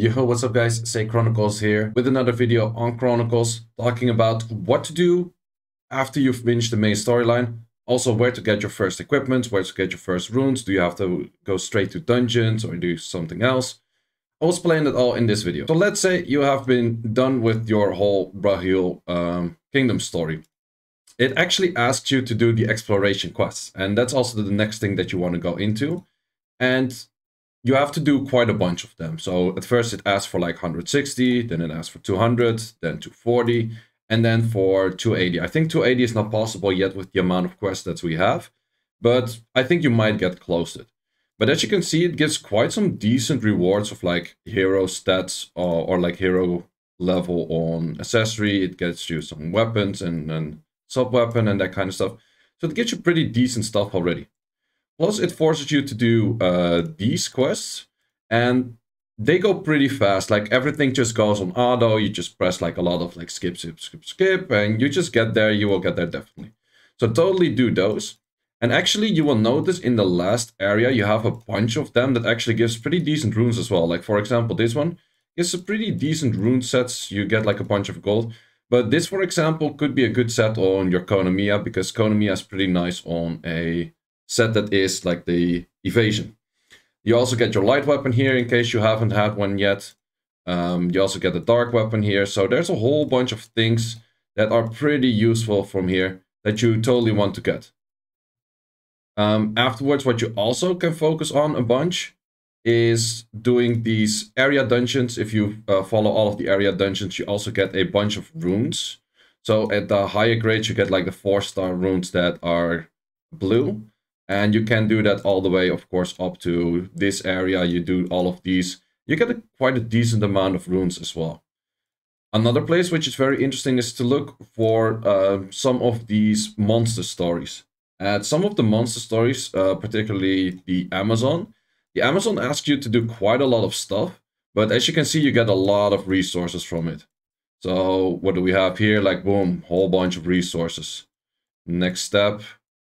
Yo, what's up guys? Say Chronicles here with another video on Chronicles talking about what to do after you've finished the main storyline. Also where to get your first equipment, where to get your first runes. Do you have to go straight to dungeons or do something else? I'll explain it all in this video. So let's say you have been done with your whole Brahil kingdom story. It actually asks you to do the exploration quests, and that's also the next thing that you want to go into. And you have to do quite a bunch of them. So at first it asks for like 160, then it asks for 200, then 240, and then for 280. I think 280 is not possible yet with the amount of quests that we have, but I think you might get close to it. But as you can see, it gives quite some decent rewards of like hero stats or like hero level on accessory. It gets you some weapons and sub-weapon and that kind of stuff. So it gets you pretty decent stuff already. Plus, it forces you to do these quests, and they go pretty fast. Like, everything just goes on auto. You just press, like, a lot of, like, skip, skip, skip, skip, and you just get there. You will get there, definitely. So, totally do those. And actually, you will notice in the last area, you have a bunch of them that actually gives pretty decent runes as well. Like, for example, this one gives a pretty decent rune sets. You get, like, a bunch of gold. But this, for example, could be a good set on your Konomiya, because Konomiya is pretty nice on a set that is like the evasion. You also get your light weapon here in case you haven't had one yet. You also get the dark weapon here. So there's a whole bunch of things that are pretty useful from here that you totally want to get. Afterwards, what you also can focus on a bunch is doing these area dungeons. If you follow all of the area dungeons, you also get a bunch of runes. So at the higher grades, you get like the 4-star runes that are blue. And you can do that all the way, of course, up to this area. You do all of these. You get quite a decent amount of runes as well. Another place which is very interesting is to look for some of these monster stories. At some of the monster stories, particularly the Amazon asks you to do quite a lot of stuff. But as you can see, you get a lot of resources from it. So what do we have here? Like, boom, whole bunch of resources. Next step.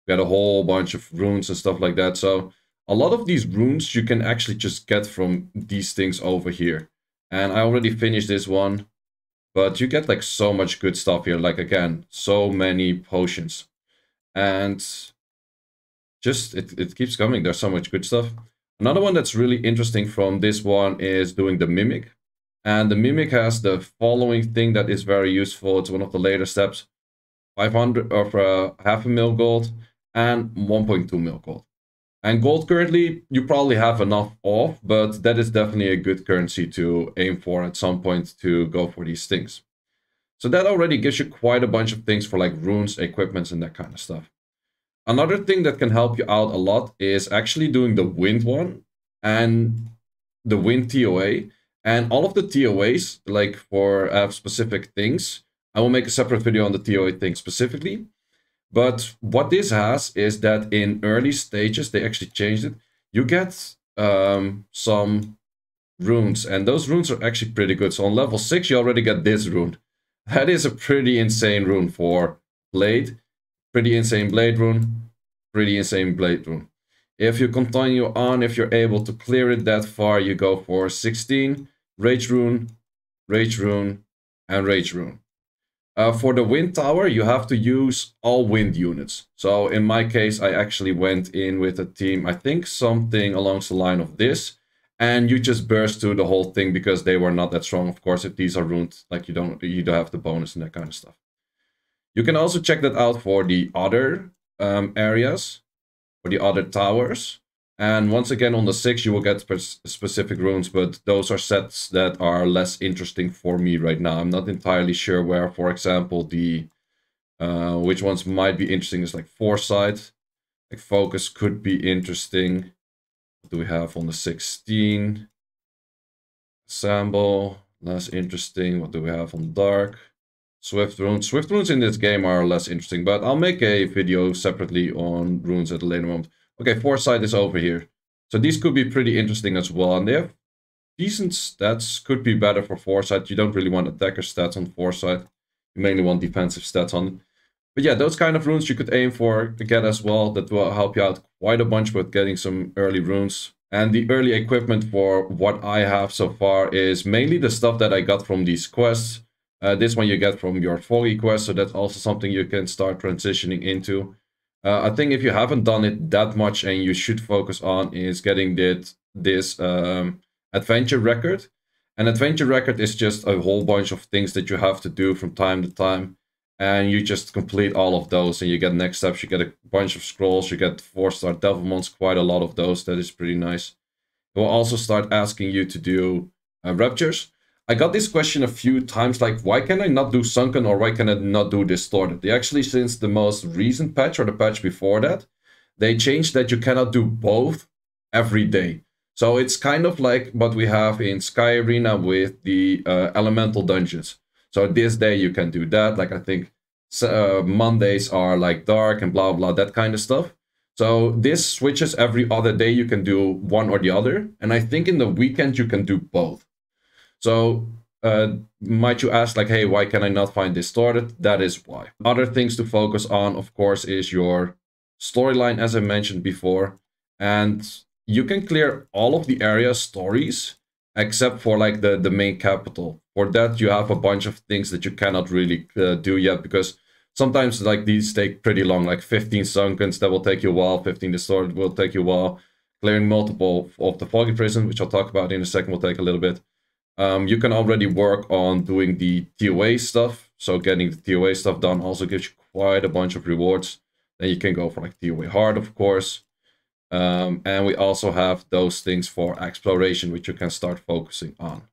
Got a whole bunch of runes and stuff like that. So a lot of these runes you can actually just get from these things over here. And I already finished this one. But you get like so much good stuff here. Like, again, so many potions. And just it keeps coming. There's so much good stuff. Another one that's really interesting from this one is doing the Mimic. And the Mimic has the following thing that is very useful. It's one of the later steps. 500 or half a mil gold. And 1.2 mil gold. And gold currently, you probably have enough of, but that is definitely a good currency to aim for at some point to go for these things. So that already gives you quite a bunch of things for like runes, equipments, and that kind of stuff. Another thing that can help you out a lot is actually doing the wind one and the wind TOA. And all of the TOAs, like for specific things, I will make a separate video on the TOA thing specifically. But what this has is that in early stages, they actually changed it. You get some runes, and those runes are actually pretty good. So on level 6, you already get this rune. That is a pretty insane rune for Blade. Pretty insane Blade rune. Pretty insane Blade rune. If you continue on, if you're able to clear it that far, you go for 16, Rage rune, Rage rune, and Rage rune. For the wind tower, you have to use all wind units. So in my case, I actually went in with a team, I think something along the line of this. And you just burst through the whole thing because they were not that strong. Of course, if these are ruined, like you don't have the bonus and that kind of stuff. You can also check that out for the other areas, for the other towers. And once again, on the 6, you will get specific runes, but those are sets that are less interesting for me right now. I'm not entirely sure where, for example, the which ones might be interesting is like Foresight. Like Focus could be interesting. What do we have on the 16? Sample, less interesting. What do we have on Dark? Swift runes. Swift runes in this game are less interesting, but I'll make a video separately on runes at a later moment. Okay, Foresight is over here. So these could be pretty interesting as well. And they have decent stats. Could be better for Foresight. You don't really want attacker stats on Foresight. You mainly want defensive stats on it. But yeah, those kind of runes you could aim for to get as well. That will help you out quite a bunch with getting some early runes. And the early equipment for what I have so far is mainly the stuff that I got from these quests. This one you get from your foggy quest, so that's also something you can start transitioning into. I think if you haven't done it that much and you should focus on is getting this adventure record. An adventure record is just a whole bunch of things that you have to do from time to time. And you just complete all of those and you get next steps, you get a bunch of scrolls, you get 4-star Devilmons, quite a lot of those, that is pretty nice. It will also start asking you to do raptures. I got this question a few times, like, why can I not do Sunken or why can I not do Distorted? They actually, since the most recent patch or the patch before that, they changed that you cannot do both every day. So it's kind of like what we have in Sky Arena with the elemental dungeons. So this day you can do that, like I think Mondays are like dark and blah blah, that kind of stuff. So this switches every other day, you can do one or the other. And I think in the weekend you can do both. So might you ask like, hey, why can I not find Distorted? That is why. Other things to focus on, of course, is your storyline, as I mentioned before. And you can clear all of the area stories except for like the main capital. For that, you have a bunch of things that you cannot really do yet, because sometimes like these take pretty long, like 15 Sunkens, that will take you a while, 15 Distorted will take you a while. Clearing multiple of the Foggy Prison, which I'll talk about in a second, will take a little bit. You can already work on doing the TOA stuff. So getting the TOA stuff done also gives you quite a bunch of rewards. Then you can go for like TOA hard, of course. And we also have those things for exploration, which you can start focusing on.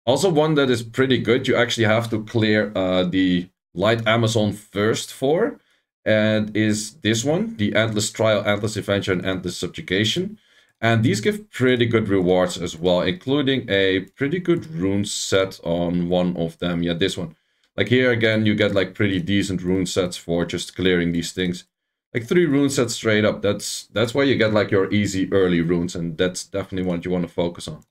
Also, one that is pretty good, you actually have to clear the Light Amazon first for, and is this one, the Endless Trial, Endless Adventure, and Endless Subjugation. And these give pretty good rewards as well, including a pretty good rune set on one of them. Yeah, this one. Like here again, you get like pretty decent rune sets for just clearing these things. Like 3 rune sets straight up. That's why you get like your easy early runes, and that's definitely what you want to focus on.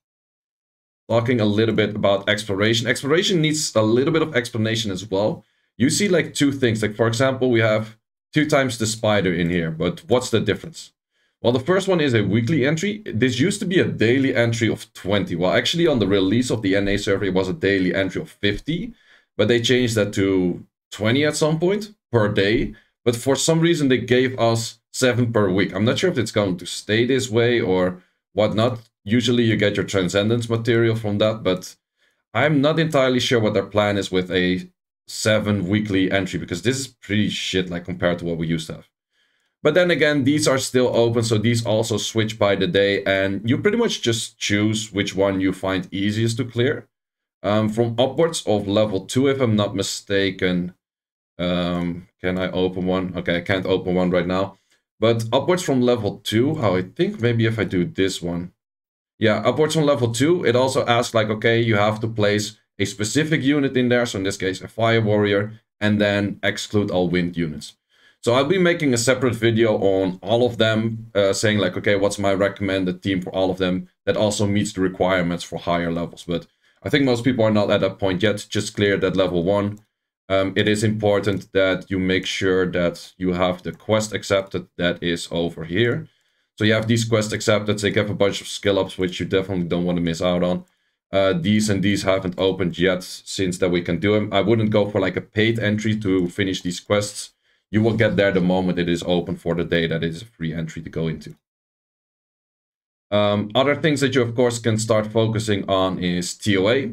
Talking a little bit about exploration. Exploration needs a little bit of explanation as well. You see like 2 things. Like for example, we have 2 times the spider in here, but what's the difference? Well, the first one is a weekly entry. This used to be a daily entry of 20. Well, actually on the release of the NA server, it was a daily entry of 50, but they changed that to 20 at some point per day. But for some reason, they gave us 7 per week. I'm not sure if it's going to stay this way or whatnot. Usually you get your Transcendence material from that, but I'm not entirely sure what their plan is with a 7 weekly entry, because this is pretty shit like compared to what we used to have. But then again, these are still open, so these also switch by the day, and you pretty much just choose which one you find easiest to clear. From upwards of level 2, if I'm not mistaken. Can I open one? Okay, I can't open one right now. But upwards from level 2, I think maybe if I do this one. Yeah, upwards from level 2, it also asks like, okay, you have to place a specific unit in there. So in this case, a fire warrior, and then exclude all wind units. So I'll be making a separate video on all of them, saying like, okay, what's my recommended team for all of them that also meets the requirements for higher levels. But I think most people are not at that point yet. Just clear that level 1. It is important that you make sure that you have the quest accepted that is over here. So you have these quests accepted, they give a bunch of skill ups, which you definitely don't want to miss out on. These and these haven't opened yet, since that we can do them. I wouldn't go for like a paid entry to finish these quests. You will get there the moment it is open for the day that it is a free entry to go into. Other things that you, of course, can start focusing on is TOA.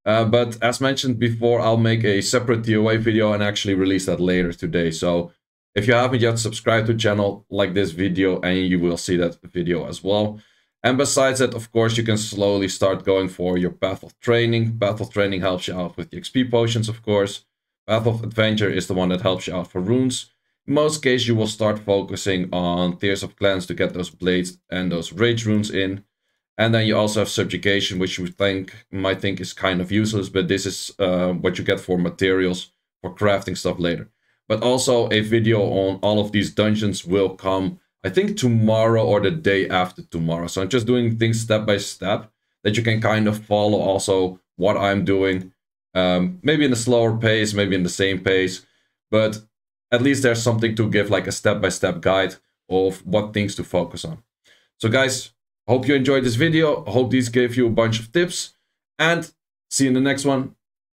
But as mentioned before, I'll make a separate TOA video and actually release that later today. So if you haven't yet subscribed to the channel, like this video and you will see that video as well. And besides that, of course, you can slowly start going for your Path of Training. Path of Training helps you out with the XP potions, of course. Path of Adventure is the one that helps you out for runes. In most cases, you will start focusing on Tears of Clans to get those blades and those rage runes in. And then you also have Subjugation, which you might think is kind of useless, but this is what you get for materials for crafting stuff later. But also a video on all of these dungeons will come, I think, tomorrow or the day after tomorrow. So I'm just doing things step by step that you can kind of follow also what I'm doing. Maybe in a slower pace, maybe in the same pace, but at least there's something to give like a step-by-step guide of what things to focus on. So guys, Hope you enjoyed this video. Hope these gave you a bunch of tips. And see you in the next one.